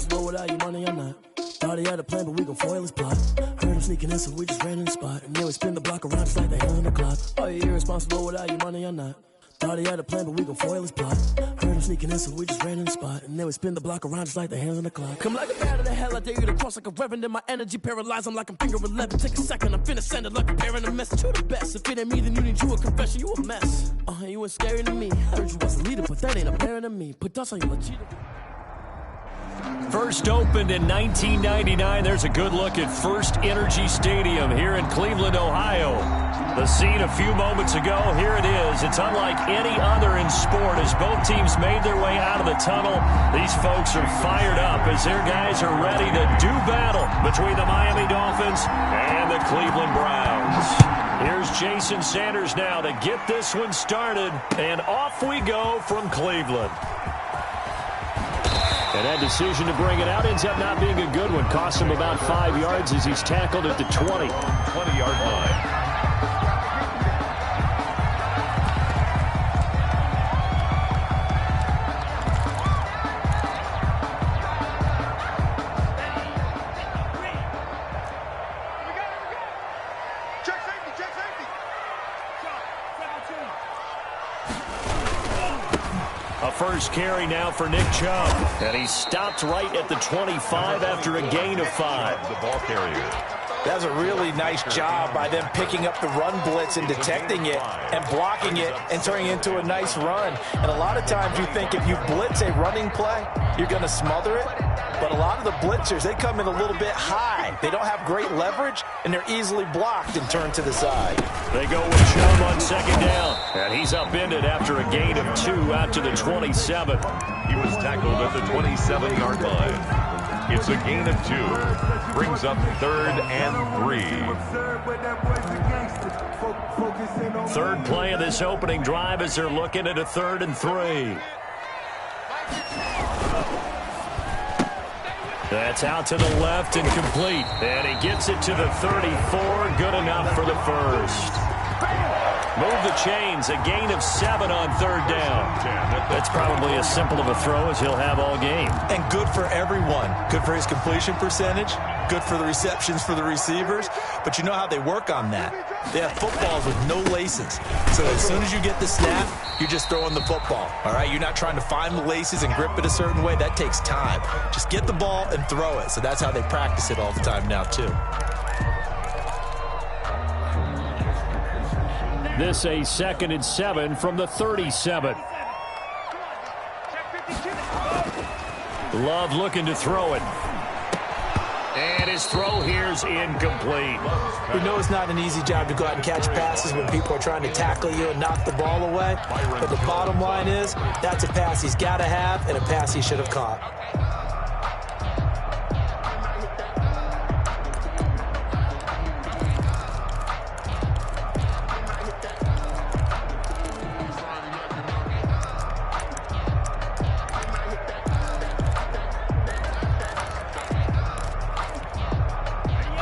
irresponsible without your money or not. Thought he had a plan, but we gon' foil his plot. Heard him sneaking in, so we just ran in the spot. And then we spin the block around just like the hands on the clock. Are you irresponsible without your money or not? Thought he had a plan, but we gon' foil his plot. Heard him sneaking in, so we just ran in the spot. And then we spin the block around just like the hands on the clock. Come like a bat of the hell, I dare you to cross like a reverend. And my energy paralyzed, I'm like I'm finger 11. Take a second, I'm finna send it like a bear in a message. You the best, if it ain't me, then you need you a confession. You a mess, you ain't scary to me. Heard you was a leader, but that ain't apparent to me. Put dust on you, a cheater. First opened in 1999. There's a good look at First Energy Stadium here in Cleveland, Ohio. The scene a few moments ago, here it is. It's unlike any other in sport as both teams made their way out of the tunnel. These folks are fired up as their guys are ready to do battle between the Miami Dolphins and the Cleveland Browns. Here's Jason Sanders now to get this one started, and off we go from Cleveland. And that decision to bring it out ends up not being a good one. Costs him about 5 yards as he's tackled at the 20-yard line. First carry now for Nick Chubb. And he stopped right at the 25 after a gain of 5. The ball carrier. That's a really nice job by them picking up the run blitz and detecting it and blocking it and turning it into a nice run. And a lot of times you think if you blitz a running play, you're going to smother it. But a lot of the blitzers, they come in a little bit high. They don't have great leverage, and they're easily blocked and turned to the side. They go with Chubb on second down. And he's upended after a gain of 2 out to the 27. He was tackled at the 27-yard line. It's a gain of 2. Brings up 3rd and 3. Third play of this opening drive as they're looking at a 3rd and 3. That's out to the left and complete. And he gets it to the 34. Good enough for the first. Move the chains. A gain of 7 on 3rd down. That's probably as simple of a throw as he'll have all game. And good for everyone. Good for his completion percentage. Good for the receptions for the receivers. But you know how they work on that. They have footballs with no laces. So as soon as you get the snap, you're just throwing the football. All right? You're not trying to find the laces and grip it a certain way. That takes time. Just get the ball and throw it. So that's how they practice it all the time now, too. This a 2nd and 7 from the 37. Love looking to throw it. And his throw here's incomplete. We know it's not an easy job to go out and catch passes when people are trying to tackle you and knock the ball away. But the bottom line is, that's a pass he's got to have and a pass he should have caught.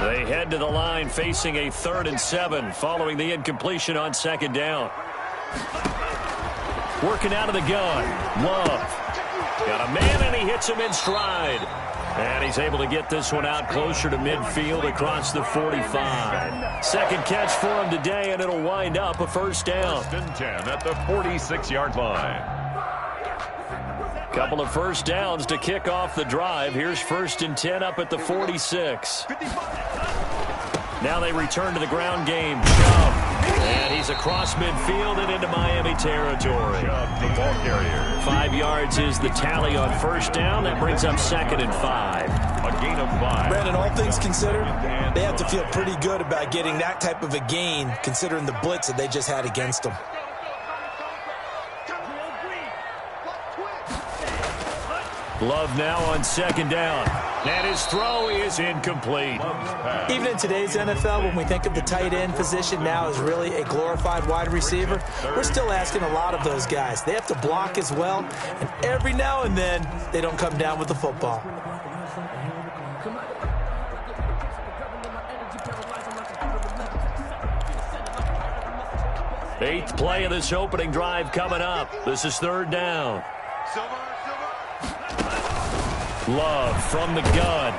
They head to the line facing a 3rd and 7 following the incompletion on 2nd down. Working out of the gun. Love. Got a man and he hits him in stride. And he's able to get this one out closer to midfield across the 45. Second catch for him today, and it'll wind up a 1st down. 1st and 10 at the 46-yard line. Couple of 1st downs to kick off the drive. Here's 1st and 10 up at the 46. Now they return to the ground game. Chubb. And he's across midfield and into Miami territory. Chubb, the ball carrier. 5 yards is the tally on 1st down. That brings up 2nd and 5. A gain of 5. Brandon, all things considered, they have to feel pretty good about getting that type of a gain considering the blitz that they just had against them. Love now on 2nd down. And his throw is incomplete. Even in today's NFL, when we think of the tight end position now as really a glorified wide receiver, we're still asking a lot of those guys. They have to block as well, and every now and then, they don't come down with the football. Eighth play of this opening drive coming up. This is 3rd down. Love from the gun.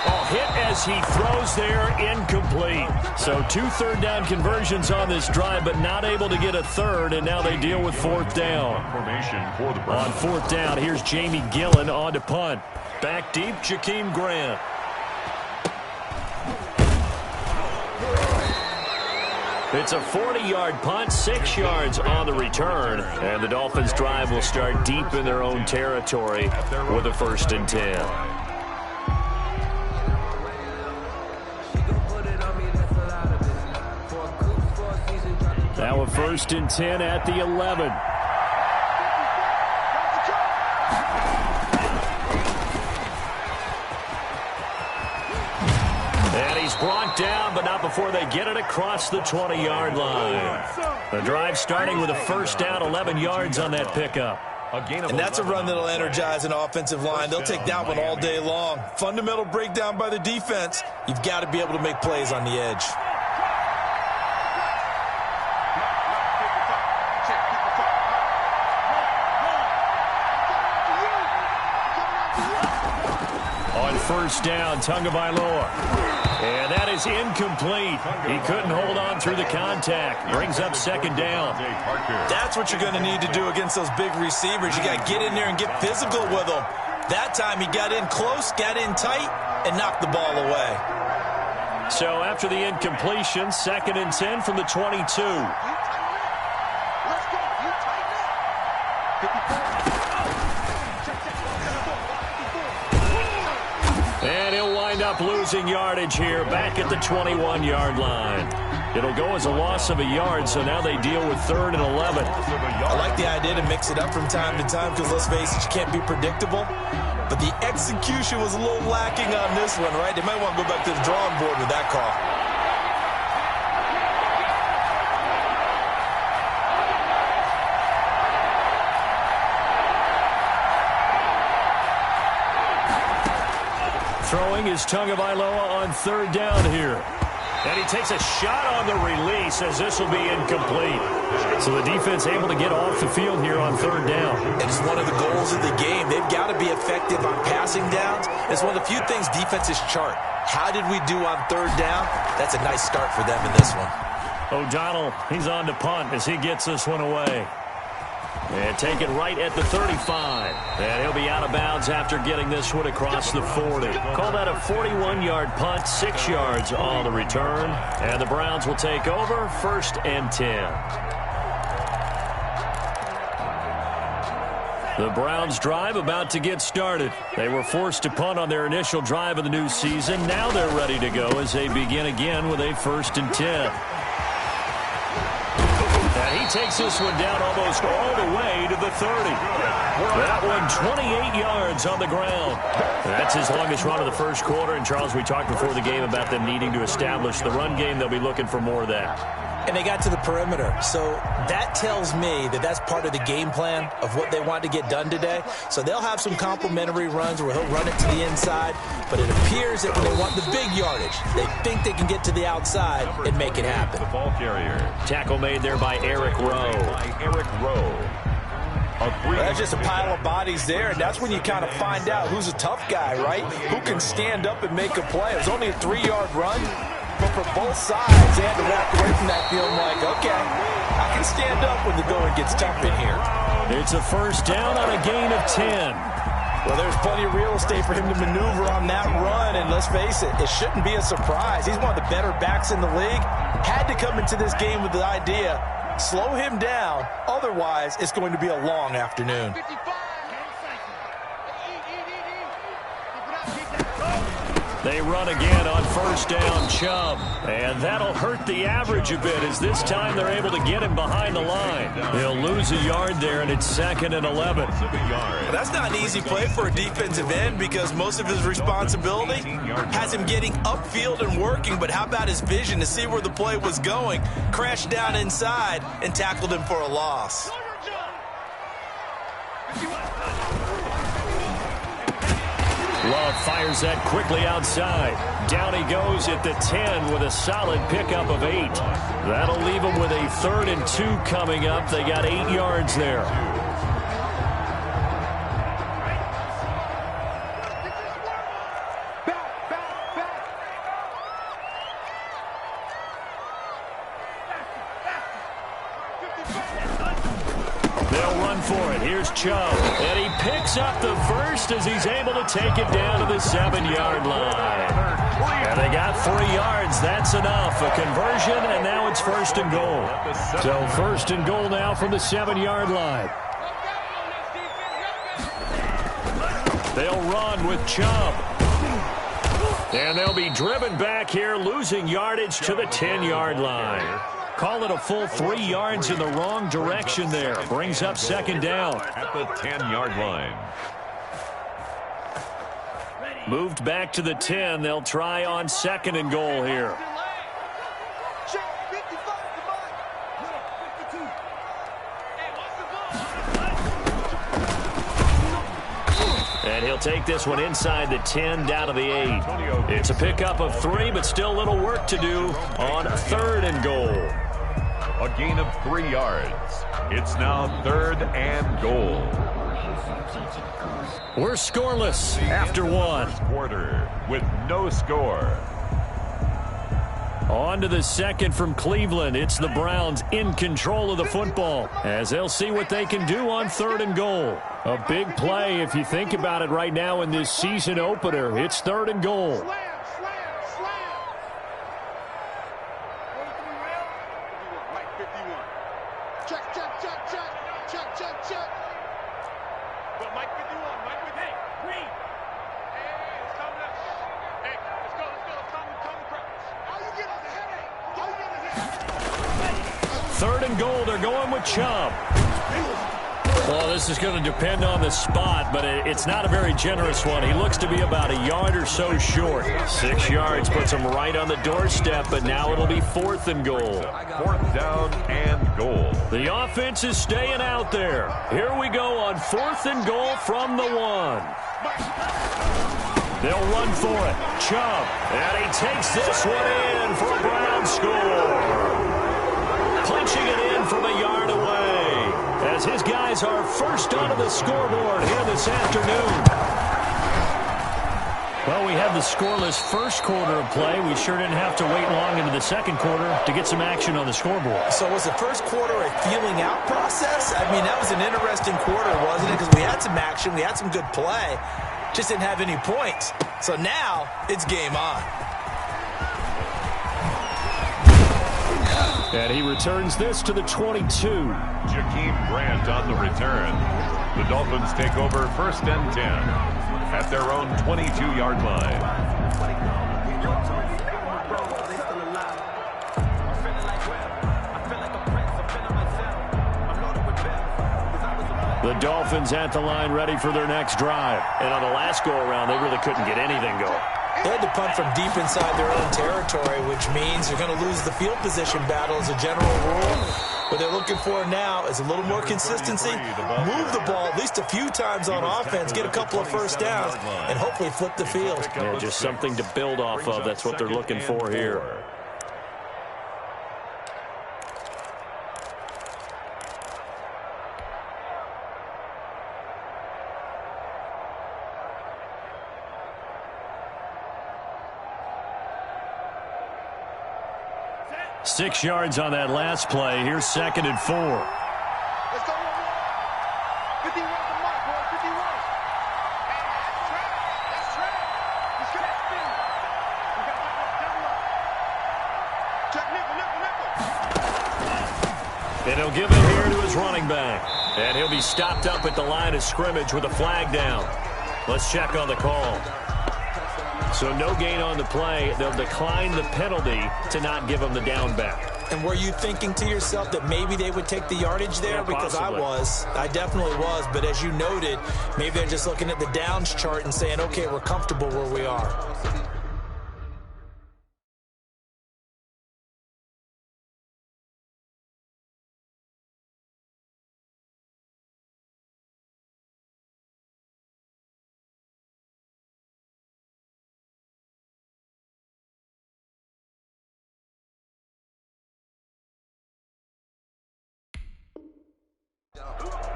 Oh, hit as he throws there, incomplete. So 2 third-down conversions on this drive, but not able to get a third, and now they deal with 4th down. On 4th down, here's Jamie Gillen on to punt. Back deep, Jakeem Grant. It's a 40-yard punt, 6 yards on the return, and the Dolphins' drive will start deep in their own territory with a 1st and 10. Now a 1st and 10 at the 11. And he's brought down, but not before they get it across the 20-yard line. The drive starting with a 1st down, 11 yards on that pickup. And that's a run that'll energize an offensive line. They'll take that one all day long. Fundamental breakdown by the defense. You've got to be able to make plays on the edge. On 1st down, Tagovailoa. And that is incomplete. He couldn't hold on through the contact. Brings up 2nd down. That's what you're going to need to do against those big receivers. You got to get in there and get physical with them. That time he got in close, got in tight, and knocked the ball away. So after the incompletion, 2nd and 10 from the 22. And he'll wind up losing yardage here back at the 21-yard line. It'll go as a loss of a yard, so now they deal with 3rd and 11. I like the idea to mix it up from time to time because, let's face it, you can't be predictable. But the execution was a little lacking on this one, right? They might want to go back to the drawing board with that call. Throwing is Tagovailoa on 3rd down here. And he takes a shot on the release as this will be incomplete. So the defense able to get off the field here on 3rd down. It's one of the goals of the game. They've got to be effective on passing downs. It's one of the few things defenses chart. How did we do on 3rd down? That's a nice start for them in this one. O'Donnell, he's on to punt as he gets this one away. And take it right at the 35. And he'll be out of bounds after getting this one across the 40. Call that a 41-yard punt, 6 yards on the return. And the Browns will take over, 1st and 10. The Browns drive about to get started. They were forced to punt on their initial drive of the new season. Now they're ready to go as they begin again with a 1st and 10. And he takes this one down almost all the way to the 30. That one 28 yards on the ground. That's his longest run of the first quarter. And, Charles, we talked before the game about them needing to establish the run game. They'll be looking for more of that. And they got to the perimeter. So that tells me that that's part of the game plan of what they want to get done today. So they'll have some complimentary runs where he'll run it to the inside. But it appears that when they want the big yardage, they think they can get to the outside and make it happen. The ball carrier. Tackle made there by Eric Rowe. That's just a pile of bodies there, and that's when you kind of find out who's a tough guy, right? Who can stand up and make a play. It was only a 3-yard run. But for both sides, they had to walk away from that feeling like, okay, I can stand up when the going gets tough in here. It's a 1st down on a gain of 10. Well, there's plenty of real estate for him to maneuver on that run, and let's face it, it shouldn't be a surprise. He's one of the better backs in the league. Had to come into this game with the idea, slow him down, otherwise it's going to be a long afternoon. They run again on 1st down, Chubb. And that'll hurt the average a bit as this time they're able to get him behind the line. He'll lose a yard there, and it's 2nd and 11. Well, that's not an easy play for a defensive end because most of his responsibility has him getting upfield and working. But how about his vision to see where the play was going? Crashed down inside and tackled him for a loss. Love fires that quickly outside. Down he goes at the 10 with a solid pickup of 8. That'll leave him with a 3rd and 2 coming up. They got 8 yards there. They'll run for it. Here's Chubb. And he picks up the first as he's able to take it down to the 7-yard line. And they got 3 yards. That's enough. A conversion, and now it's first and goal. So first and goal now from the 7-yard line. They'll run with Chubb. And they'll be driven back here, losing yardage to the 10-yard line. Call it a full 3 yards in the wrong direction there. Brings up second down. At the 10-yard line. Moved back to the 10. They'll try on second and goal here. And he'll take this one inside the 10, down to the 8. It's a pickup of 3, but still a little work to do on third and goal. A gain of 3 yards. It's now third and goal. We're scoreless after one. First quarter with no score. On to the second from Cleveland. It's the Browns in control of the football as they'll see what they can do on third and goal. A big play if you think about it right now in this season opener. It's third and goal. Third and goal, they're going with Chubb. Well, this is going to depend on the spot, but it's not a very generous one. He looks to be about a yard or so short. 6 yards puts him right on the doorstep, but now it'll be fourth and goal. Fourth down and goal. The offense is staying out there. Here we go on fourth and goal from the 1. They'll run for it. Chubb, and he takes this one in for a Brown score. Punching it in from a yard away as his guys are first onto the scoreboard here this afternoon. Well, we had the scoreless first quarter of play. We sure didn't have to wait long into the second quarter to get some action on the scoreboard. So was the first quarter a feeling out process? I mean, that was an interesting quarter, wasn't it? Because we had some action, we had some good play, just didn't have any points. So now it's game on. And he returns this to the 22. Jakeem Grant on the return. The Dolphins take over first and 10 at their own 22-yard line. The Dolphins at the line ready for their next drive. And on the last go-around, they really couldn't get anything going. They had to punt from deep inside their own territory, which means you're going to lose the field position battle as a general rule. What they're looking for now is a little more consistency, move the ball at least a few times on offense, get a couple of first downs, and hopefully flip the field. Yeah, just something to build off of. That's what they're looking for here. Six yards on that last play. Here's second and 4. Let's go. 51 for Mike, boy. 51. That's track. Let's get that spin. We got double up. Check nickel. And he'll give it here to his running back. And he'll be stopped up at the line of scrimmage with a flag down. Let's check on the call. So no gain on the play. They'll decline the penalty to not give him the down back. And were you thinking to yourself that maybe they would take the yardage there? Yeah, because possibly. I definitely was. But as you noted, maybe they're just looking at the downs chart and saying, okay, we're comfortable where we are.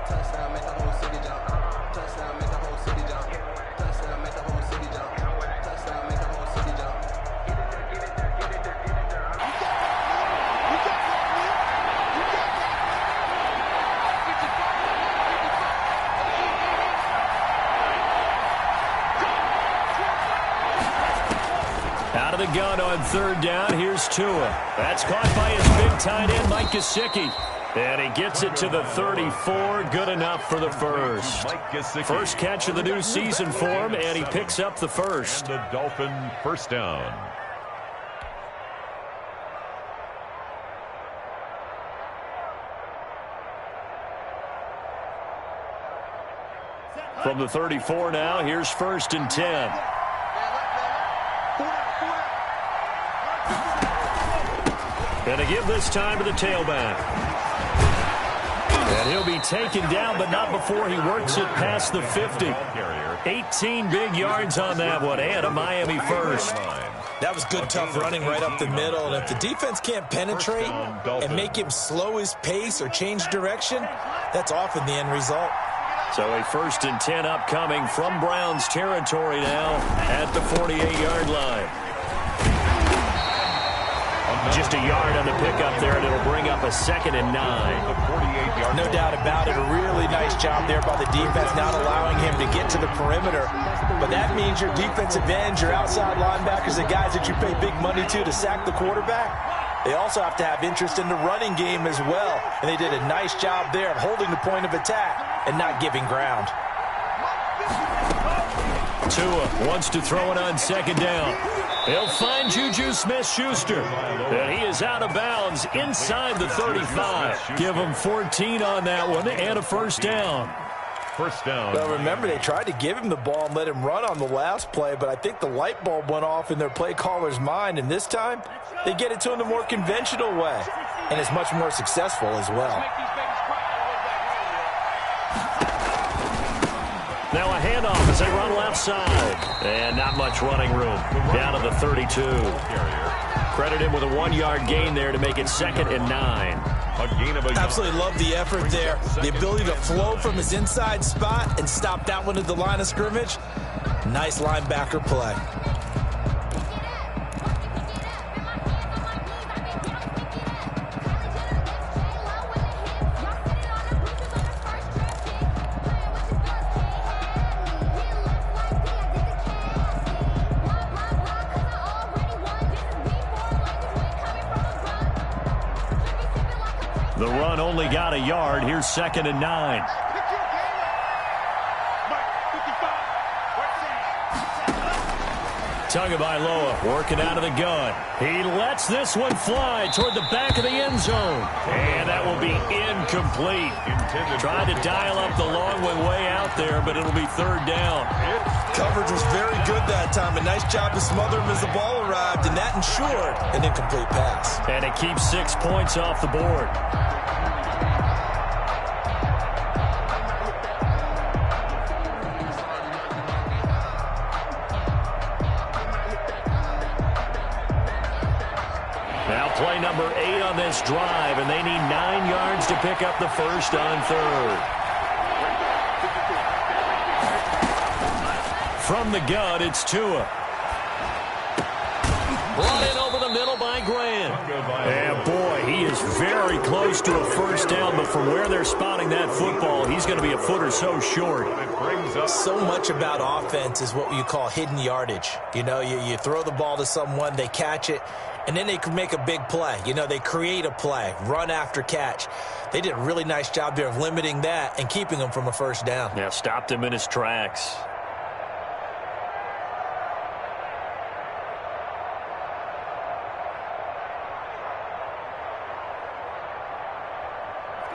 Touchdown, make the whole city jump. Touchdown, make the whole city jump. Touchdown, make the whole city jump. Touchdown, make the whole city jump. gun on third down. Here's Tua. That's caught by his big tight end, Mike Gesicki. And he gets it to the 34. Good enough for the first. First catch of the new season for him, and he picks up the first. And the Dolphin first down. From the 34 now, here's 1st and 10. And to give this time to the tailback. And he'll be taken down, but not before he works it past the 50. 18 big yards on that one, and a Miami first. That was good, tough running right up the middle. And if the defense can't penetrate and make him slow his pace or change direction, that's often the end result. So a 1st and 10 upcoming from Browns territory now at the 48-yard line. Just a yard on the pickup there, and it'll bring up a 2nd and 9. No doubt about it. A really nice job there by the defense, not allowing him to get to the perimeter. But that means your defensive ends, your outside linebackers, the guys that you pay big money to sack the quarterback, they also have to have interest in the running game as well. And they did a nice job there of holding the point of attack and not giving ground. Tua wants to throw it on 2nd down. He'll find Juju Smith-Schuster. And he is out of bounds inside the 35. Give him 14 on that one and a 1st down. First down. Well, remember, they tried to give him the ball and let him run on the last play, but I think the light bulb went off in their play caller's mind, and this time they get it to him the more conventional way, and it's much more successful as well. Now a handoff as they run left side. And not much running room. Down to the 32. Credit him with a 1-yard gain there to make it 2nd and 9. Absolutely love the effort there. The ability to flow from his inside spot and stop that one at the line of scrimmage. Nice linebacker play. The run only got a yard. Here's 2nd and 9. Tagovailoa working out of the gun. He lets this one fly toward the back of the end zone. And that will be incomplete. Tried to dial up the long one way out there, but it'll be 3rd down. Coverage was very good that time. A nice job to smother him as the ball arrived, and that ensured an incomplete pass. And it keeps 6 points off the board. Play number 8 on this drive, and they need 9 yards to pick up the first on 3rd. From the gun, it's Tua. Brought in over the middle by Grant. And boy, he is very close to a first down, but from where they're spotting that football, he's going to be a foot or so short. So much about offense is what you call hidden yardage. You know, you throw the ball to someone, they catch it, and then they can make a big play. You know, they create a play, run after catch. They did a really nice job there of limiting that and keeping him from a first down. Yeah, stopped him in his tracks.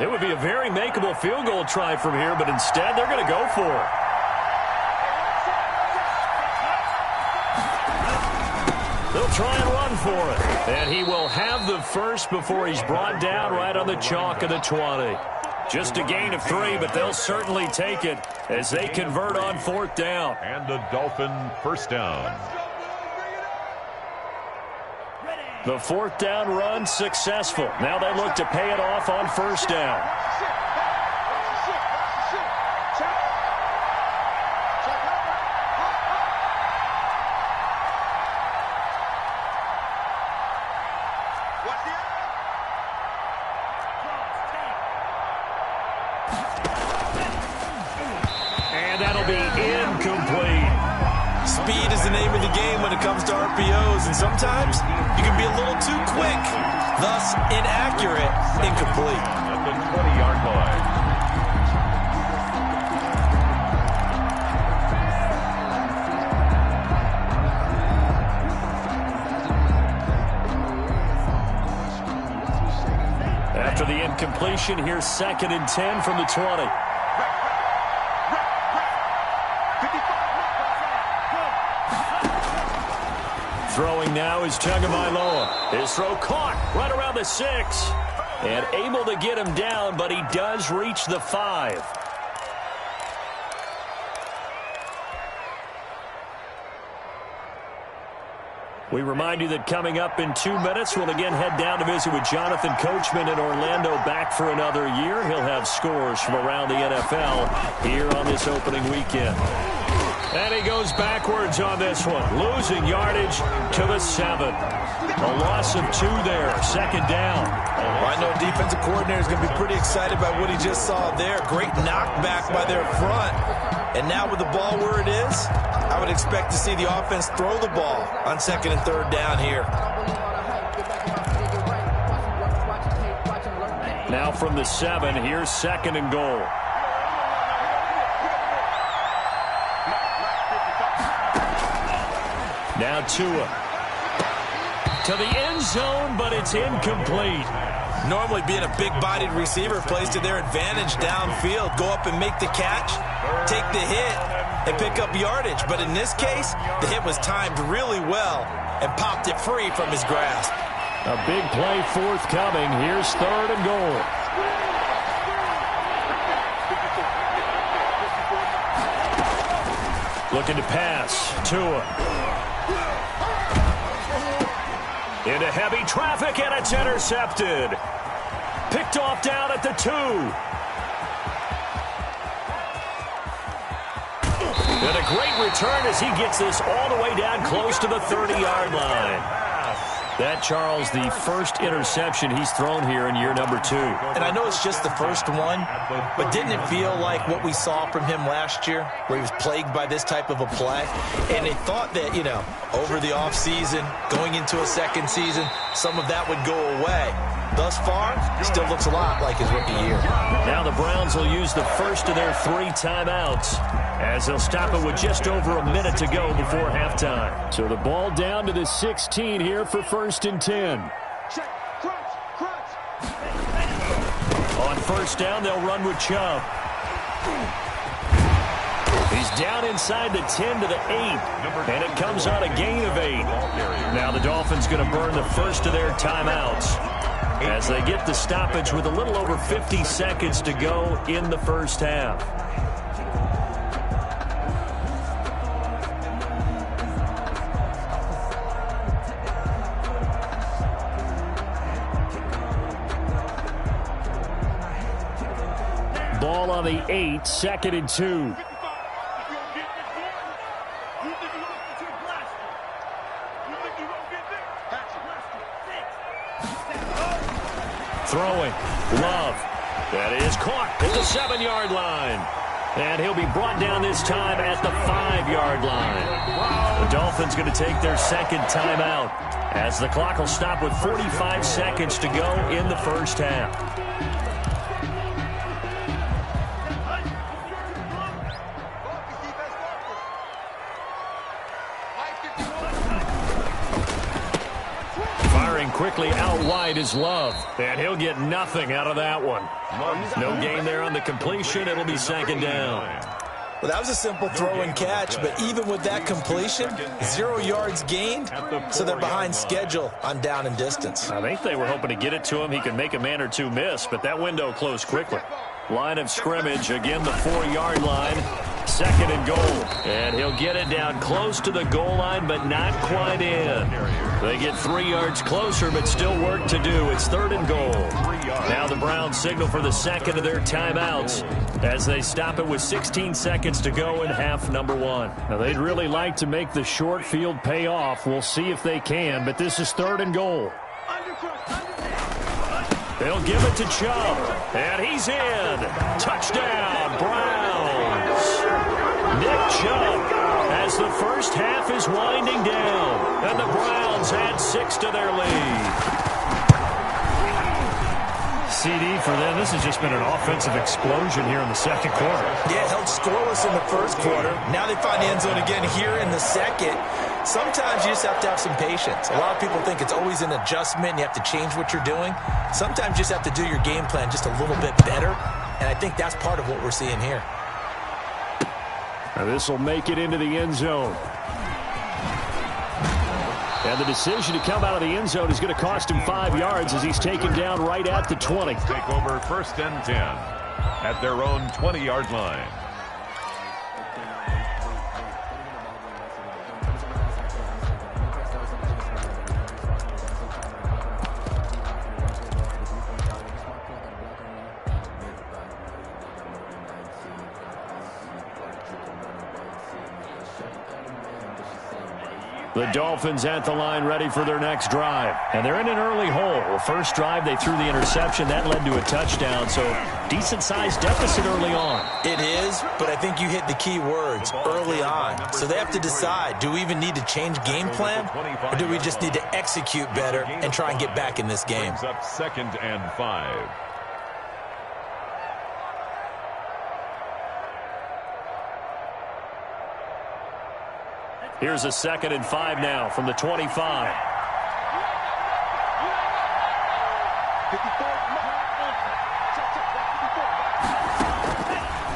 It would be a very makeable field goal try from here, but instead they're going to go for it. They'll try and run for it. And he will have the first before he's brought down right on the chalk of the 20. Just a gain of 3, but they'll certainly take it as they convert on 4th down. And the Dolphin first down. The 4th down run successful. Now they look to pay it off on 1st down. speed is the name of the game when it comes to RPOs, and sometimes you can be a little too quick, thus inaccurate, incomplete. At the 20-yard line. After the incompletion, here's 2nd and 10 from the 20. Throwing now is Tagovailoa. His throw caught right around the 6. And able to get him down, but he does reach the 5. We remind you that coming up in 2 minutes, we'll again head down to visit with Jonathan Coachman in Orlando, back for another year. He'll have scores from around the NFL here on this opening weekend. And he goes backwards on this one, losing yardage to the 7. A loss of 2 there, 2nd down. Well, I know defensive coordinator is going to be pretty excited about what he just saw there. Great knockback by their front. And now with the ball where it is, I would expect to see the offense throw the ball on 2nd and 3rd down here. Now from the 7, here's 2nd and goal. Now Tua to the end zone, but it's incomplete. Normally being a big-bodied receiver plays to their advantage downfield. Go up and make the catch, take the hit, and pick up yardage. But in this case, the hit was timed really well and popped it free from his grasp. A big play forthcoming. Here's 3rd and goal. Looking to pass. Tua. Into heavy traffic, and it's intercepted. Picked off down at the 2. And a great return as he gets this all the way down close to the 30-yard line. That, Charles, the first interception he's thrown here in year number 2. And I know it's just the first one, but didn't it feel like what we saw from him last year, where he was plagued by this type of a play? And they thought that, you know, over the offseason, going into a second season, some of that would go away. Thus far, still looks a lot like his rookie year. Now the Browns will use the first of their 3 timeouts, as they'll stop it with just over a minute to go before halftime. So the ball down to the 16 here for 1st and 10. On 1st down, they'll run with Chubb. He's down inside the 10 to the 8, and it comes on a gain of 8. Now the Dolphins going to burn the first of their timeouts as they get the stoppage with a little over 50 seconds to go in the first half. Ball on the 8, 2nd and 2. Throwing. Love. That is caught at the 7-yard line. And he'll be brought down this time at the 5-yard line. The Dolphins going to take their 2nd timeout as the clock will stop with 45 seconds to go in the first half. Quickly out wide is Love, and he'll get nothing out of that one. No gain there on the completion. It'll be 2nd down. Well, that was a simple throw and catch, but even with that completion, 0 yards gained, so they're behind schedule on down and distance. I think they were hoping to get it to him. He could make a man or 2 miss, but that window closed quickly. Line of scrimmage, again the 4-yard line. 2nd and goal. And he'll get it down close to the goal line, but not quite in. They get 3 yards closer, but still work to do. It's 3rd and goal. Now the Browns signal for the 2nd of their timeouts as they stop it with 16 seconds to go in half number 1. Now they'd really like to make the short field pay off. We'll see if they can, but this is 3rd and goal. They'll give it to Chubb, and he's in. Touchdown, Browns. Nick Chubb has as the first half is winding down. And the Browns add 6 to their lead. CD for them. This has just been an offensive explosion here in the second quarter. Yeah, held scoreless in the first quarter. Now they find the end zone again here in the second. Sometimes you just have to have some patience. A lot of people think it's always an adjustment and you have to change what you're doing. Sometimes you just have to do your game plan just a little bit better, and I think that's part of what we're seeing here. Now this will make it into the end zone. And the decision to come out of the end zone is going to cost him 5 yards as he's taken down right at the 20. Take over 1st and 10 at their own 20-yard line. The Dolphins at the line ready for their next drive. And they're in an early hole. The first drive, they threw the interception. That led to a touchdown. So decent-sized deficit early on. It is, but I think you hit the key words, early on. So they have to decide, do we even need to change game plan? Or do we just need to execute better and try and get back in this game? Brings up 2nd and 5. Here's a 2nd and 5 now from the 25.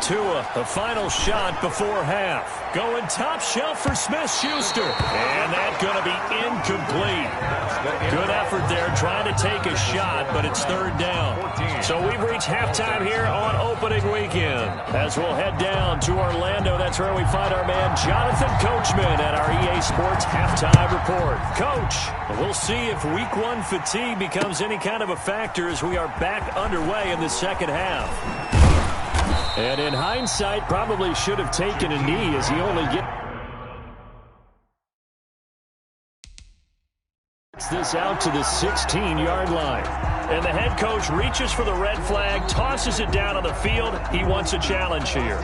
Tua, the final shot before half. Going top shelf for Smith-Schuster. And that's going to be incomplete. Good effort there trying to take a shot, but it's 3rd down. So we've reached halftime here on opening weekend. As we'll head down to Orlando, that's where we find our man Jonathan Coachman at our EA Sports Halftime Report. Coach, we'll see if Week 1 fatigue becomes any kind of a factor as we are back underway in the second half. And in hindsight, probably should have taken a knee as he only gets this out to the 16-yard line. And the head coach reaches for the red flag, tosses it down on the field. He wants a challenge here.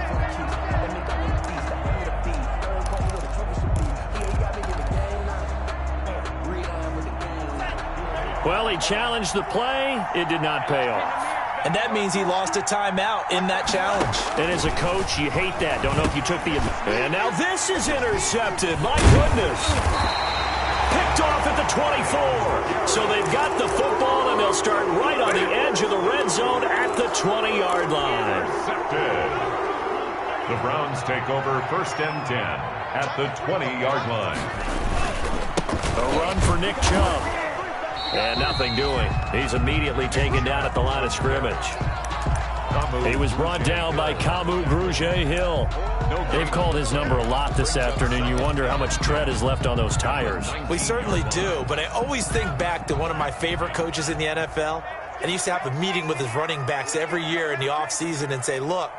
Well, he challenged the play. It did not pay off. And that means he lost a timeout in that challenge. And as a coach, you hate that. Don't know if you took the... And now this is intercepted. My goodness. Picked off at the 24. So they've got the football, and they'll start right on the edge of the red zone at the 20-yard line. Intercepted. The Browns take over 1st and 10 at the 20-yard line. A run for Nick Chubb. And nothing doing. He's immediately taken down at the line of scrimmage. He was brought down by Kamu Grugier-Hill. They've called his number a lot this afternoon. You wonder how much tread is left on those tires. We certainly do, but I always think back to one of my favorite coaches in the NFL. And he used to have a meeting with his running backs every year in the offseason and say, look,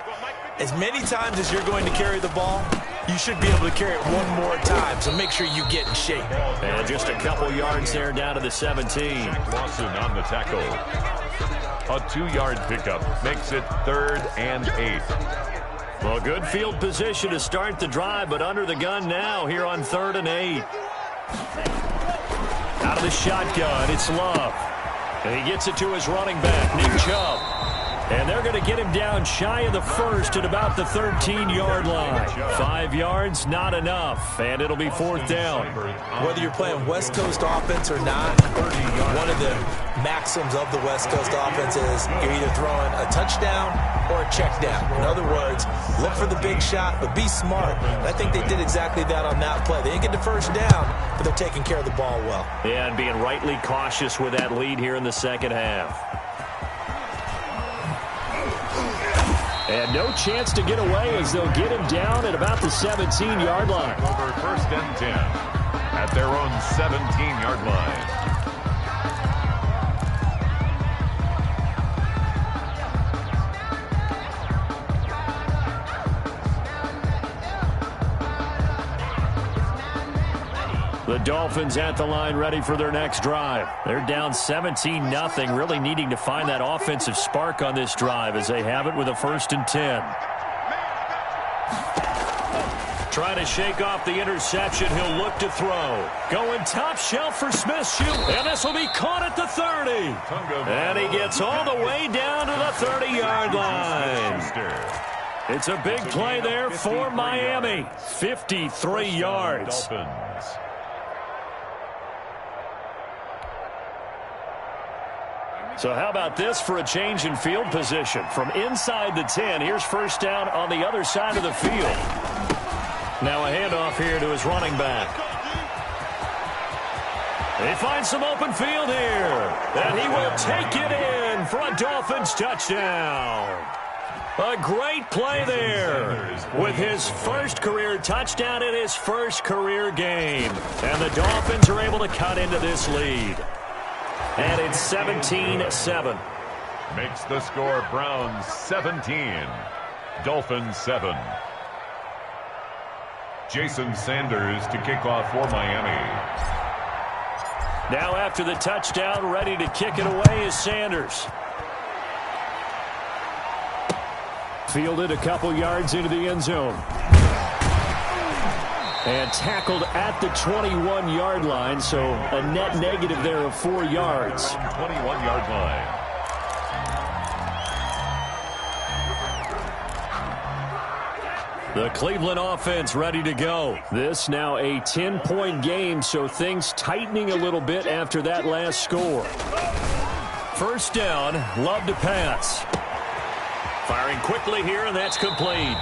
as many times as you're going to carry the ball, you should be able to carry it one more time, so make sure you get in shape. And just a couple yards there down to the 17. Lawson on the tackle. A 2-yard pickup makes it 3rd and 8. Well, good field position to start the drive, but under the gun now here on 3rd and 8. Out of the shotgun, it's Love. And he gets it to his running back, Nick Chubb. And they're going to get him down shy of the first at about the 13-yard line. 5 yards, not enough, and it'll be 4th down. Whether you're playing West Coast offense or not, one of the maxims of the West Coast offense is you're either throwing a touchdown or a check down. In other words, look for the big shot, but be smart. And I think they did exactly that on that play. They didn't get the first down, but they're taking care of the ball well. Yeah, and being rightly cautious with that lead here in the second half. And no chance to get away as they'll get him down at about the 17-yard line. Over 1st and 10 at their own 17-yard line. The Dolphins at the line ready for their next drive. They're down 17-0, really needing to find that offensive spark on this drive as they have it with a 1st and 10. Trying to shake off the interception. He'll look to throw. Going top shelf for Smith. Shoot. And this will be caught at the 30. And he gets all the way down to the 30-yard line. It's a big play there for Miami. 53 yards. So how about this for a change in field position? From inside the 10, here's first down on the other side of the field. Now a handoff here to his running back. He finds some open field here. And he will take it in for a Dolphins touchdown. A great play there with his first career touchdown in his first career game. And the Dolphins are able to cut into this lead. And it's 17-7. Makes the score Browns 17. Dolphins 7. Jason Sanders to kick off for Miami. Now after the touchdown, ready to kick it away is Sanders. Fielded a couple yards into the end zone. And tackled at the 21-yard line, so a net negative there of 4 yards. 21-yard line. The Cleveland offense ready to go. This now a 10-point game, so things tightening a little bit after that last score. First down, Love to pass. Firing quickly here, and that's complete.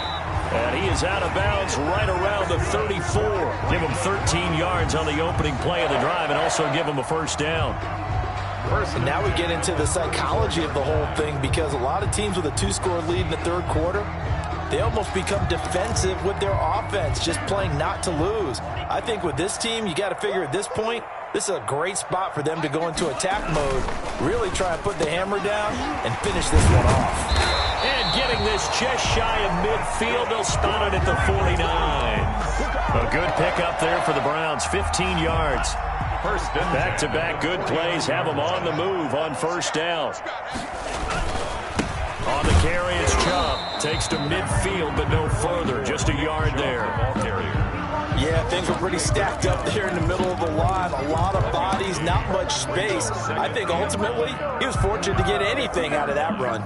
And he is out of bounds right around the 34. Give him 13 yards on the opening play of the drive and also give him a first down. And now we get into the psychology of the whole thing, because a lot of teams with a 2-score lead in the third quarter, they almost become defensive with their offense, just playing not to lose. I think with this team, you got to figure at this point, this is a great spot for them to go into attack mode, really try and put the hammer down and finish this one off. And getting this just shy of midfield, they'll spot it at the 49. A good pickup there for the Browns, 15 yards. Back-to-back good plays have them on the move on first down. On the carry, it's Chubb. Takes to midfield, but no further. Just a yard there. Yeah, things were pretty stacked up there in the middle of the line. A lot of bodies, not much space. I think ultimately he was fortunate to get anything out of that run.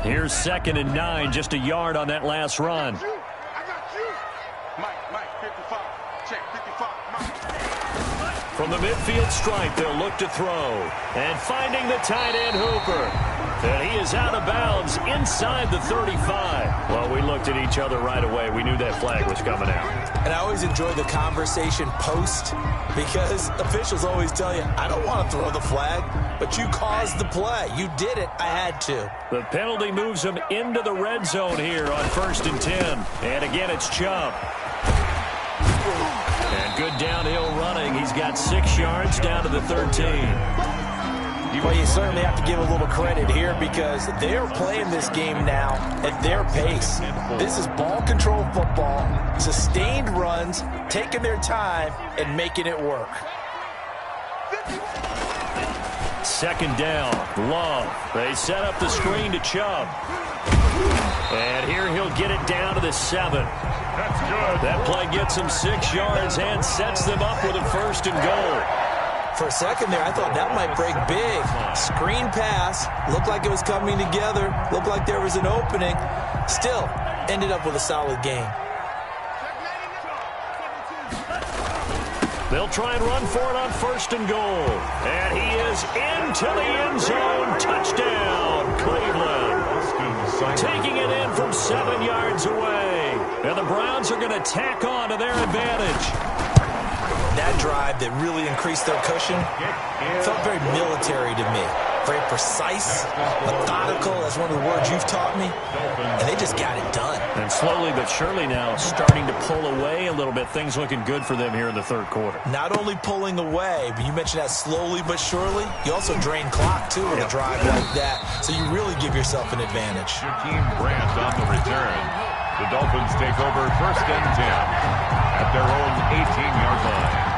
Here's 2nd and 9, just a yard on that last run. From the midfield stripe, they'll look to throw. And finding the tight end Hooper. And he is out of bounds inside the 35. Well, we looked at each other right away. We knew that flag was coming out. And I always enjoy the conversation post, because officials always tell you, I don't want to throw the flag, but you caused the play. You did it. I had to. The penalty moves him into the red zone here on 1st and 10. And again, it's Chubb. And good downhill running. He's got 6 yards down to the 13. Well, you certainly have to give a little credit here, because they're playing this game now at their pace. This is ball control football, sustained runs, taking their time and making it work. 2nd down, Love. They set up the screen to Chubb. And here he'll get it down to the 7. That's good. That play gets him 6 yards and sets them up with a 1st and goal. For a second there, I thought that might break big. Screen pass, looked like it was coming together, looked like there was an opening. Still, ended up with a solid game. They'll try and run for it on 1st and goal. And he is into the end zone. Touchdown, Cleveland. Taking it in from 7 yards away. And the Browns are going to tack on to their advantage. That drive that really increased their cushion felt very military to me. Very precise, methodical, that's one of the words you've taught me. And they just got it done. And slowly but surely now starting to pull away a little bit. Things looking good for them here in the third quarter. Not only pulling away, but you mentioned that slowly but surely. You also drain clock, too, with a drive like that. So you really give yourself an advantage. Team Grant on the return. The Dolphins take over 1st and 10 at their own 18-yard line.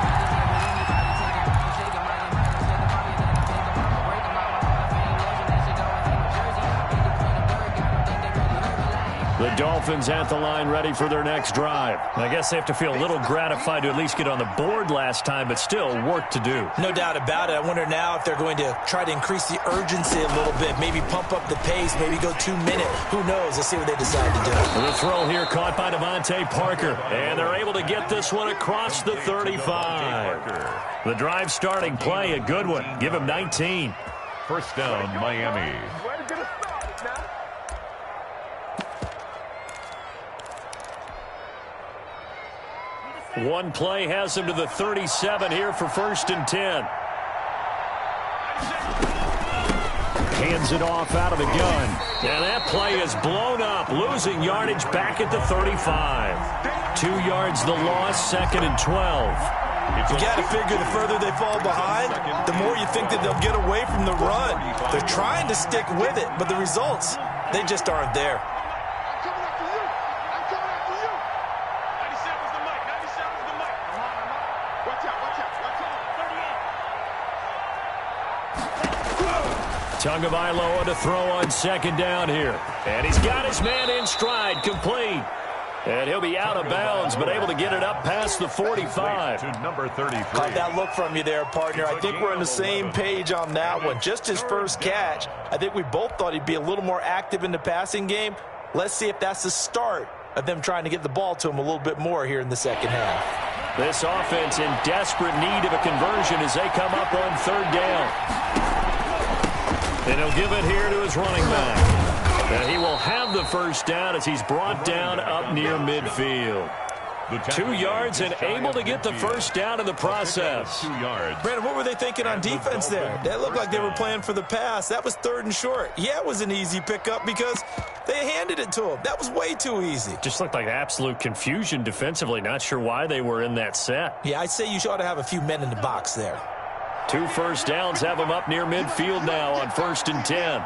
The Dolphins at the line ready for their next drive. I guess they have to feel a little gratified to at least get on the board last time, but still work to do. No doubt about it. I wonder now if they're going to try to increase the urgency a little bit, maybe pump up the pace, maybe go 2 minute. Who knows? Let's see what they decide to do. The throw here caught by Devontae Parker, and they're able to get this one across the 35. The drive starting play, a good one. Give him 19. First down, Miami. One play has him to the 37 here for 1st and 10. Hands it off out of the gun. And that play is blown up, losing yardage back at the 35. 2 yards the loss, 2nd and 12. You got to figure the further they fall behind, the more you think that they'll get away from the run. They're trying to stick with it, but the results, they just aren't there. Tagovailoa to throw on 2nd down here. And he's got his man in stride, complete. And he'll be out of bounds, but able to get it up past the 45. To number 33. Caught that look from you there, partner. I think we're on the same page on that one. Just his first catch. I think we both thought he'd be a little more active in the passing game. Let's see if that's the start of them trying to get the ball to him a little bit more here in the second half. This offense in desperate need of a conversion as they come up on 3rd down. And he'll give it here to his running back. And he will have the first down as he's brought down up near midfield. 2 yards and able to get the first down in the process. 2 yards. Brandon, what were they thinking on defense there? That looked like they were playing for the pass. That was 3rd and short. Yeah, it was an easy pickup because they handed it to him. That was way too easy. Just looked like absolute confusion defensively. Not sure why they were in that set. Yeah, I'd say you ought to have a few men in the box there. 2 first downs have him up near midfield now on 1st and 10.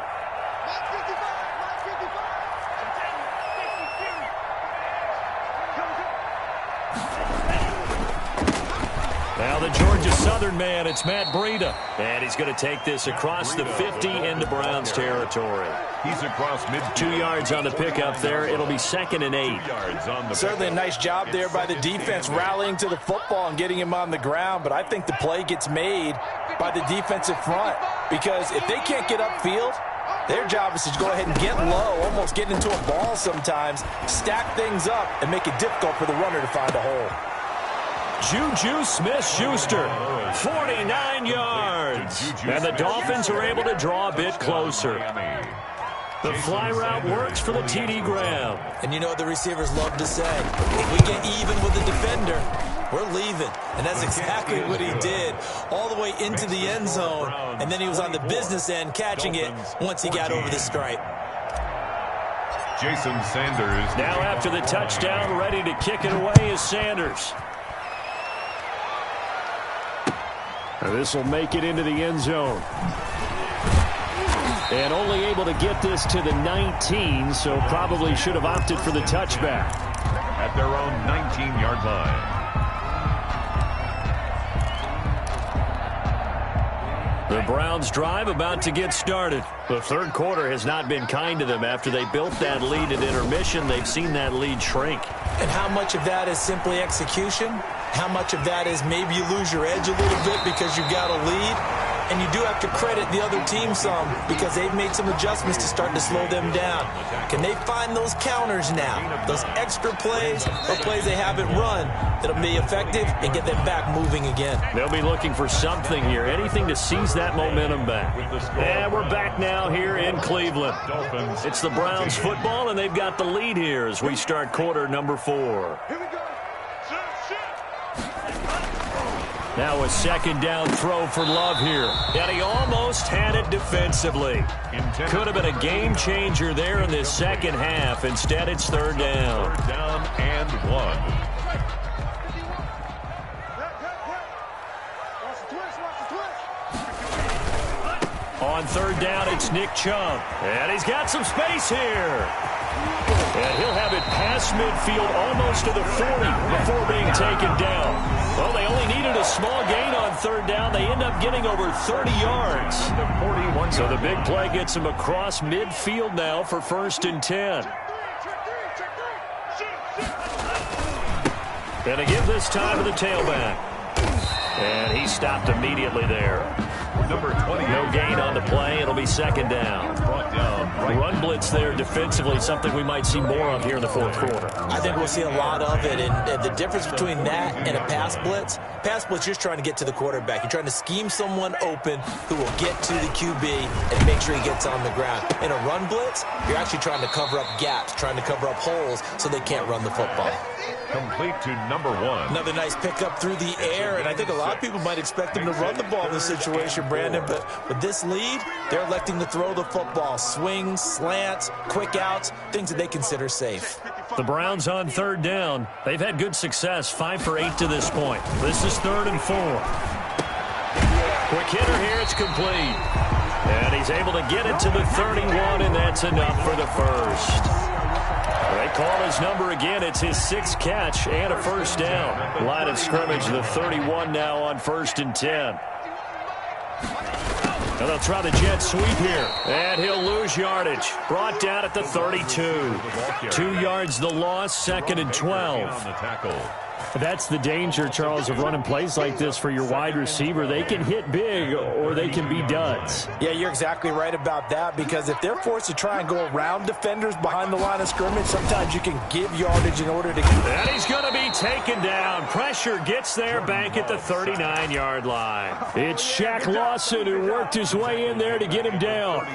Now the Georgia Southern man, it's Matt Breida. And he's going to take this across the 50 into Browns territory. He's across mid. 2 yards on the pickup there. It'll be 2nd and 8. Certainly a nice job there by the defense rallying to the football and getting him on the ground. But I think the play gets made by the defensive front because if they can't get upfield, their job is to go ahead and get low, almost get into a ball sometimes, stack things up, and make it difficult for the runner to find a hole. Juju Smith-Schuster, 49 yards. And the Dolphins are able to draw a bit closer. The fly route works for the TD Graham. And you know what the receivers love to say? If we get even with the defender, we're leaving. And that's exactly what he did all the way into the end zone. And then he was on the business end catching it once he got over the stripe. Jason Sanders. Now after the touchdown, ready to kick it away is Sanders. This will make it into the end zone. And only able to get this to the 19, so probably should have opted for the touchback. At their own 19-yard line. The Browns drive about to get started. The 3rd quarter has not been kind to them. After they built that lead at intermission, they've seen that lead shrink. And how much of that is simply execution? How much of that is maybe you lose your edge a little bit because you've got a lead? And you do have to credit the other team some because they've made some adjustments to start to slow them down. Can they find those counters now, those extra plays or plays they haven't run that'll be effective and get them back moving again? They'll be looking for something here, anything to seize that momentum back. And we're back now here in Cleveland. It's the Browns football, and they've got the lead here as we start quarter number 4. Now a 2nd down throw for Love here. And he almost had it defensively. Could have been a game changer there in this second half. Instead, it's 3rd down. 3rd down and 1. On 3rd down, it's Nick Chubb. And he's got some space here. And he'll have it past midfield almost to the 40 before being taken down. Well, they only needed a small gain on 3rd down. They end up getting over 30 yards. So the big play gets him across midfield now for 1st and 10. And they give this time to the tailback. And he stopped immediately there. Number 20. No gain on the play. It'll be second down. Brought down right. Run blitz there defensively, something we might see more of here in the fourth quarter. I think we'll see a lot of it, and the difference between that and a pass blitz, you're just trying to get to the quarterback. You're trying to scheme someone open who will get to the QB and make sure he gets on the ground. In a run blitz, you're actually trying to cover up gaps, trying to cover up holes so they can't run the football. Complete to number 1. Another nice pickup through the air, and I think a lot of people might expect them to run the ball in this situation, Brandon, but with this lead, they're electing to throw the football. Swings, slants, quick outs, things that they consider safe. The Browns on third down. They've had good success, 5 for 8 to this point. This is 3rd and 4. Quick hitter here, it's complete. And he's able to get it to the 31, and that's enough for the first. They call his number again. It's his 6th catch and a first down. Line of scrimmage, the 31 now on 1st and 10. And they'll try the jet sweep here. And he'll lose yardage. Brought down at the 32. 2 yards the loss, 2nd and 12. That's the danger, Charles, of running plays like this for your wide receiver. They can hit big or they can be duds. Yeah, you're exactly right about that, because if they're forced to try and go around defenders behind the line of scrimmage, sometimes you can give yardage in order to... And he's going to be taken down. Pressure gets there back at the 39-yard line. It's Shaq Lawson who worked his way in there to get him down.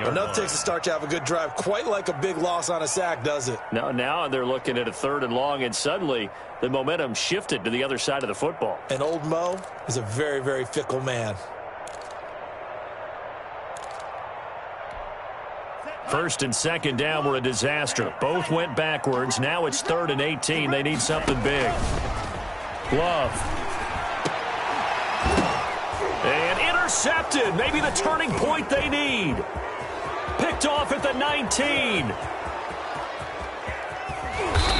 Enough takes to start to have a good drive, quite like a big loss on a sack, does it? Now they're looking at a 3rd and long, and suddenly the momentum shifted to the other side of the football. And old Mo is a very, very fickle man. 1st and 2nd down were a disaster. Both went backwards. Now it's 3rd and 18. They need something big. Glove. And intercepted. Maybe the turning point they need. Picked off at the 19.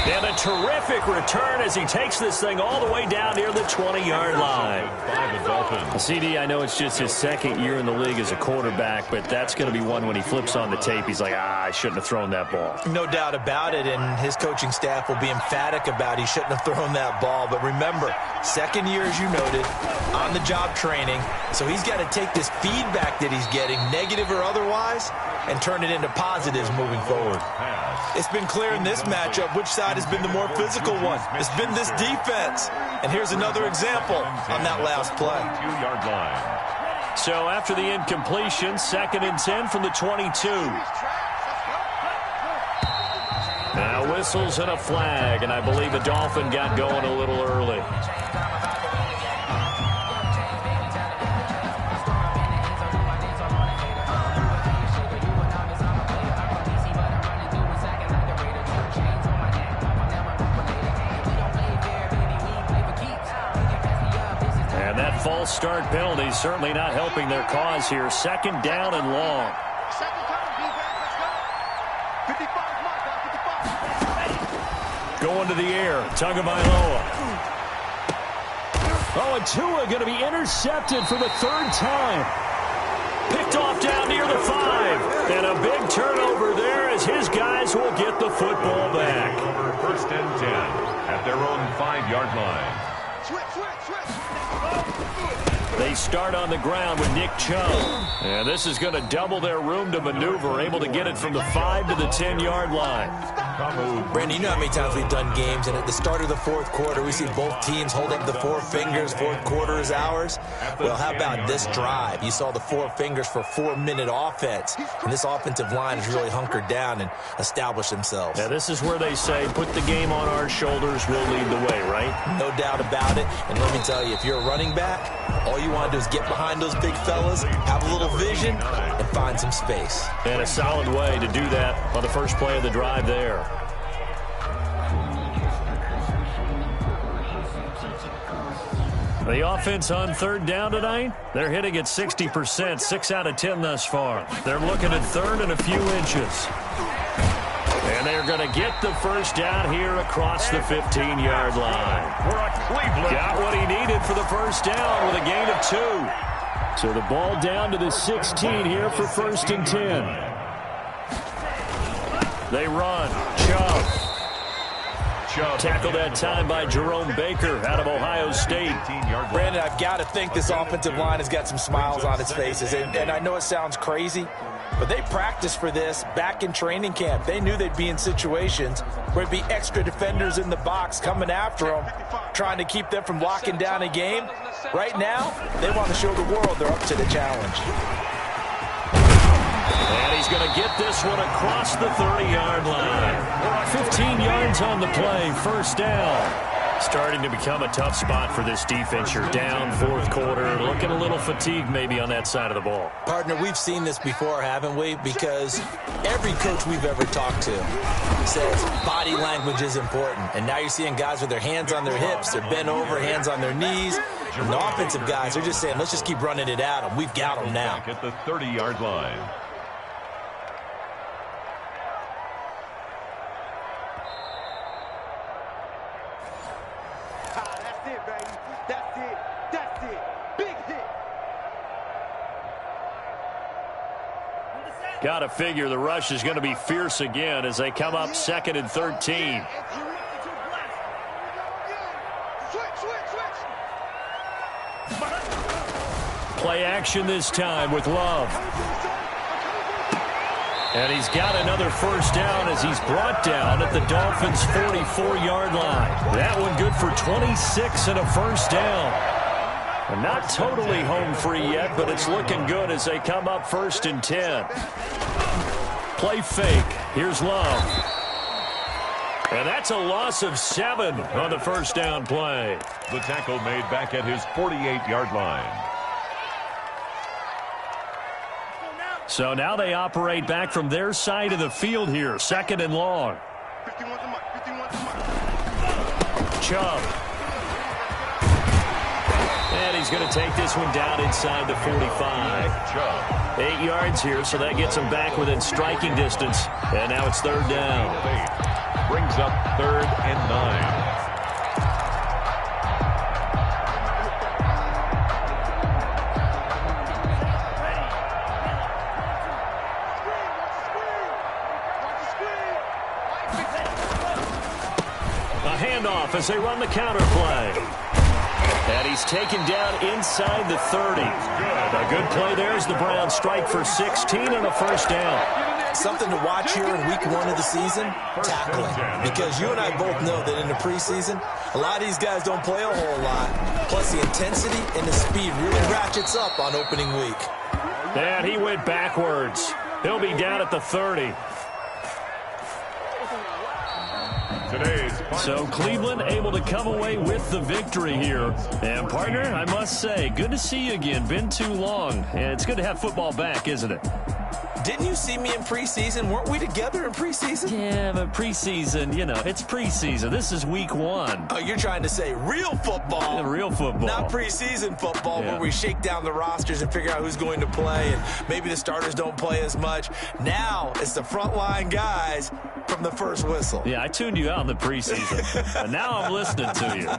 And a terrific return as he takes this thing all the way down near the 20-yard line. CD, I know it's just his 2nd year in the league as a quarterback, but that's going to be one when he flips on the tape. He's like, I shouldn't have thrown that ball. No doubt about it, and his coaching staff will be emphatic about he shouldn't have thrown that ball. But remember, 2nd year, as you noted, on-the-job training, so he's got to take this feedback that he's getting, negative or otherwise, and turn it into positives moving forward. It's been clear in this matchup which side has been the more physical one. It's been this defense. And here's another example on that last play. 2-yard line. So after the incompletion, 2nd and 10 from the 22. Now whistles and a flag, and I believe the Dolphin got going a little early. False start penalty certainly not helping their cause here. 2nd down and long. Going to the air. Tagovailoa. Oh, and Tua going to be intercepted for the 3rd time. Picked off down near the 5. And a big turnover there as his guys will get the football back. 1st and 10 at their own 5-yard line. They start on the ground with Nick Chubb. And this is going to double their room to maneuver, able to get it from the 5 to the 10-yard line. Brandon, you know how many times we've done games, and at the start of the 4th quarter, we see both teams hold up the 4 fingers, 4th quarter is ours. Well, how about this drive? You saw the 4 fingers for 4-minute offense, and this offensive line has really hunkered down and established themselves. Now, this is where they say, put the game on our shoulders, we'll lead the way, right? No doubt about it, and let me tell you, if you're a running back, all you want to do is get behind those big fellas, have a little vision, and find some space. And a solid way to do that on the first play of the drive there. The offense on 3rd down tonight, they're hitting at 60%, 6 out of 10 thus far. They're looking at 3rd and a few inches. And they're going to get the first down here across the 15-yard line. Got what he needed for the first down with a gain of 2. So the ball down to the 16 here for 1st and 10. They run. Chubb. Tackled that time by Jerome Baker out of Ohio State. Brandon, I've got to think this offensive line has got some smiles on its faces. And I know it sounds crazy, but they practiced for this back in training camp. They knew they'd be in situations where it'd be extra defenders in the box coming after them, trying to keep them from locking down a game. Right now, they want to show the world they're up to the challenge. And he's going to get this one across the 30-yard line. 15 yards on the play, first down. Starting to become a tough spot for this defense. You're down fourth quarter, looking a little fatigued maybe on that side of the ball. Partner, we've seen this before, haven't we? Because every coach we've ever talked to says body language is important. And now you're seeing guys with their hands on their hips, they're bent over, hands on their knees. And the offensive guys are just saying, let's just keep running it at them. We've got them now. At the 30-yard line. That's it, baby. That's it. That's it. Big hit. Got to figure the rush is going to be fierce again as they come up 2nd and 13. Play action this time with Love. And he's got another first down as he's brought down at the Dolphins' 44-yard line. That one good for 26 and a first down. And not totally home free yet, but it's looking good as they come up 1st and 10. Play fake. Here's Love. And that's a loss of 7 on the first down play. The tackle made back at his 48-yard line. So now they operate back from their side of the field here. 2nd and long. Chubb. And he's going to take this one down inside the 45. 8 yards here, so that gets him back within striking distance. And now it's 3rd down. Brings up 3rd and 9. As they run the counter play. And he's taken down inside the 30. A good play there as the Browns strike for 16 and a first down. Something to watch here in week 1 of the season, tackling. Because you and I both know that in the preseason, a lot of these guys don't play a whole lot. Plus the intensity and the speed really ratchets up on opening week. And he went backwards. He'll be down at the 30. So Cleveland able to come away with the victory here. And partner, I must say, good to see you again. Been too long. And it's good to have football back, isn't it? Didn't you see me in preseason? Weren't we together in preseason? Yeah, but preseason, you know, it's preseason. This is week 1. Oh, you're trying to say real football. Yeah, real football. Not preseason football where we shake down the rosters and figure out who's going to play and maybe the starters don't play as much. Now it's the frontline guys from the first whistle. Yeah, I tuned you out in the preseason. And now I'm listening to you.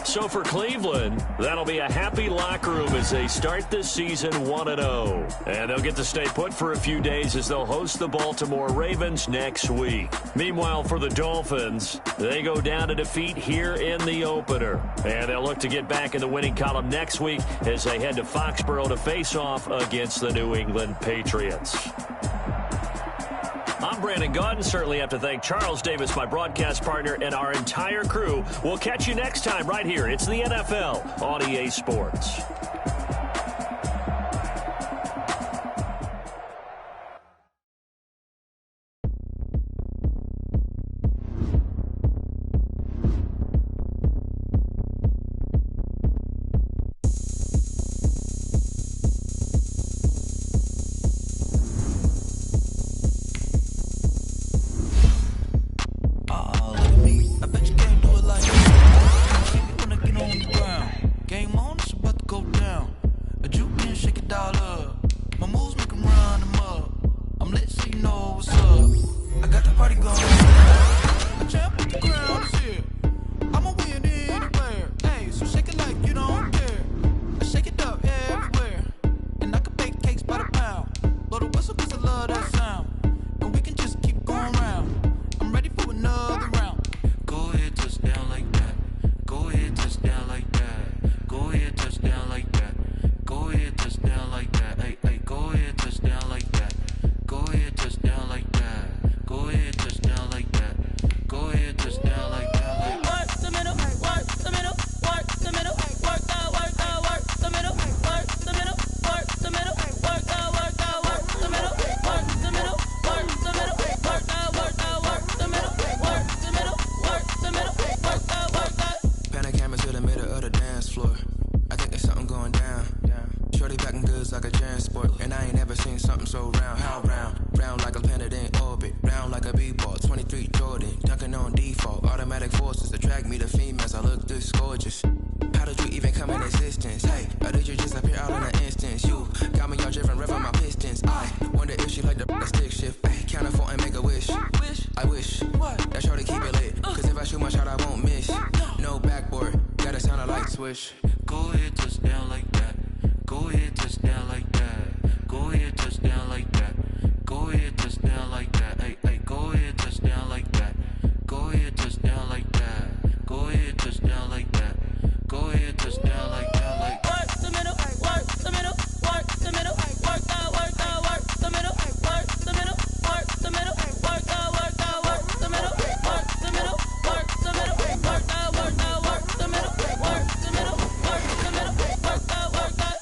So for Cleveland, that'll be a happy locker room as they start this season 1-0. And they'll get to stay put for a few days as they'll host the Baltimore Ravens next week. Meanwhile, for the Dolphins, they go down to defeat here in the opener. And they'll look to get back in the winning column next week as they head to Foxborough to face off against the New England Patriots. I'm Brandon Gaudin. Certainly have to thank Charles Davis, my broadcast partner, and our entire crew. We'll catch you next time right here. It's the NFL on EA Sports. Game on, it's about to go down. Shorty packing goods like a transport. And I ain't never seen something so round. How round? Round like a planet in orbit. Round like a b-ball. 23 Jordan. Dunking on default. Automatic forces attract me to females. I look this gorgeous. How did you even come in existence? Hey, or did you just appear out in an instance? You got me all driven, revving my pistons. I wonder if she like the stick shift. Hey, count her 4 and make a wish. I wish that shorty keep it lit. Cause if I shoot my shot, I won't miss. No backboard, gotta sound a light switch. Go ahead, touch down like that. Go ahead, touch down like that. Go ahead, touch down like that. Go ahead, touch down like that. Hey, hey, go ahead, touch down like that. Go ahead, touch down like that. Go ahead, touch down like that. Go ahead, touch down like that. Like work the middle, work the middle, work the middle, work that, work the middle, work the middle, work the middle, work that, work the middle, work the middle, work the middle, work that, work the middle, work the middle, work the middle, work that, work that.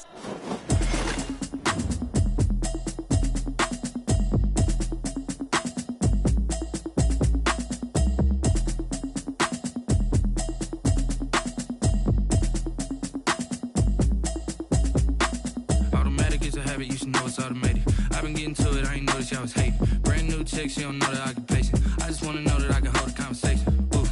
automatic is a habit, you should know it's automated. I've been getting to it, I ain't noticed y'all was hating. Brand new chick, she don't know that I can pace it. I just wanna know that I can hold a conversation. Oof,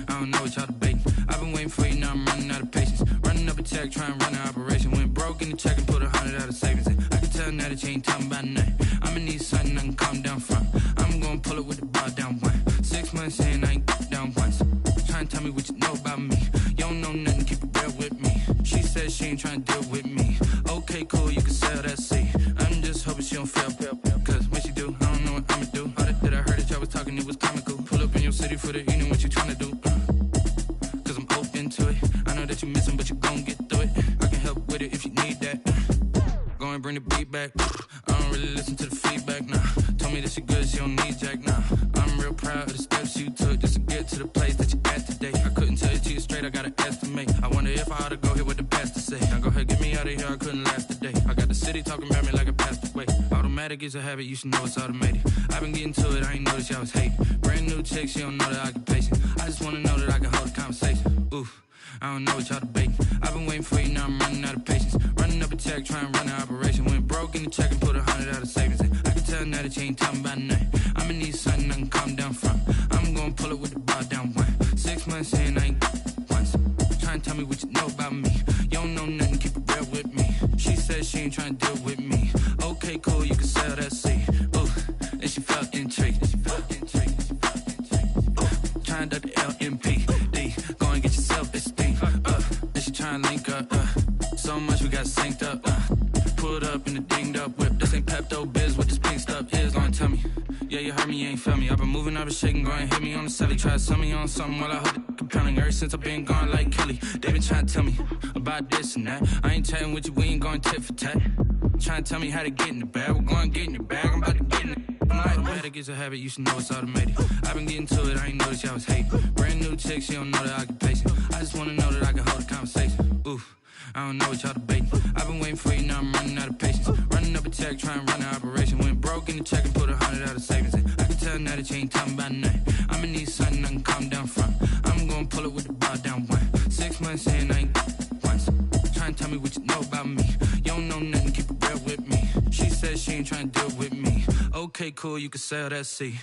I don't know what y'all debating. I've been waiting for you, now I'm running out of patience. Running up a check, trying to run an operation. Went broke in the check and put 100 out of savings in. I can tell now that you ain't talking about nothing. I'ma need something I can calm down from. I'm gonna pull it with the bar down one. 6 months in, I ain't down once. Trying to tell me what you know about me. You don't know nothing, keep it real with me. She said she ain't trying to deal with me. Okay, cool, you can sell that seat. I'm just hoping she don't fail. Cause when she do, I don't know what I'ma do. All that I heard that y'all was talking, it was comical. Pull up in your city for the evening, what you tryna do? Cause I'm open to it. I know that you missing, but you gon' get through it. I can help with it if you need that. Go and bring the beat back. I don't really listen to the feedback, nah. Told me that she good, she don't need jack, nah. I'm real proud of the steps you took just to get to the place that you at today. I couldn't tell you to you straight, I gotta estimate. I wonder if I ought to go here with the pastor say. Now go ahead, get me out of here, I couldn't last a day. I got the city talking about me like a passed away. Automatic is a habit, you should know it's automated. I've been getting to it, I ain't noticed y'all was hating. Brand new chick, she don't know that I can pace it. I just wanna know that I can hold a conversation. Oof, I don't know what y'all debating. I've been waiting for you, now I'm running out of patience. Running up a check, trying to run an operation. Went broke in the check and put 100 out of savings in. I can tell now that you ain't talking about nothing. I'ma need something I can calm down from. I'm gonna pull it with the bar down one. 6 months in, I ain't once. Trying to tell me what you know about me. You don't know nothing, keep it real with me. She said she ain't trying to deal with me. Okay, cool, you can sell that seat. Ooh, and she felt intrigued. Trying to duck the LMP. Go and get your self-esteem. And she trying to link up. So much we got synced up. Pulled up in a dinged up whip. This ain't Pepto-Biz, what this pink stuff is. Long tell me. Yeah, you heard me, you ain't felt me. I've been moving, I've been shaking, go and hit me on the celly. Try to sell me on something while I hold it compelling. Ever since I've been gone like Kelly, they been trying to tell me about this and that. I ain't chatting with you, we ain't going tit for tat. Trying to tell me how to get in the bag. We're going to get in the bag, I'm about to get in it. Automatic is a habit, you should know it's automated. I've been getting to it, I ain't noticed y'all was hating. Brand new chick, she don't know that I can pace it. I just wanna know that I can hold a conversation. Oof, I don't know what y'all debating. I've been waiting for you, now I'm running out of patience. Running up a check, trying to run an operation. Went broke in the check and put 100 out of savings in. I can tell now that you ain't talking about nothing. I'ma need something I can calm down from. I'm gonna pull it with the bar down one. 6 months in, I ain't once. Trying to tell me what you know about me. You don't know nothing, keep it real with me. She said she ain't trying to deal with me. Okay, cool, you can sell that seat.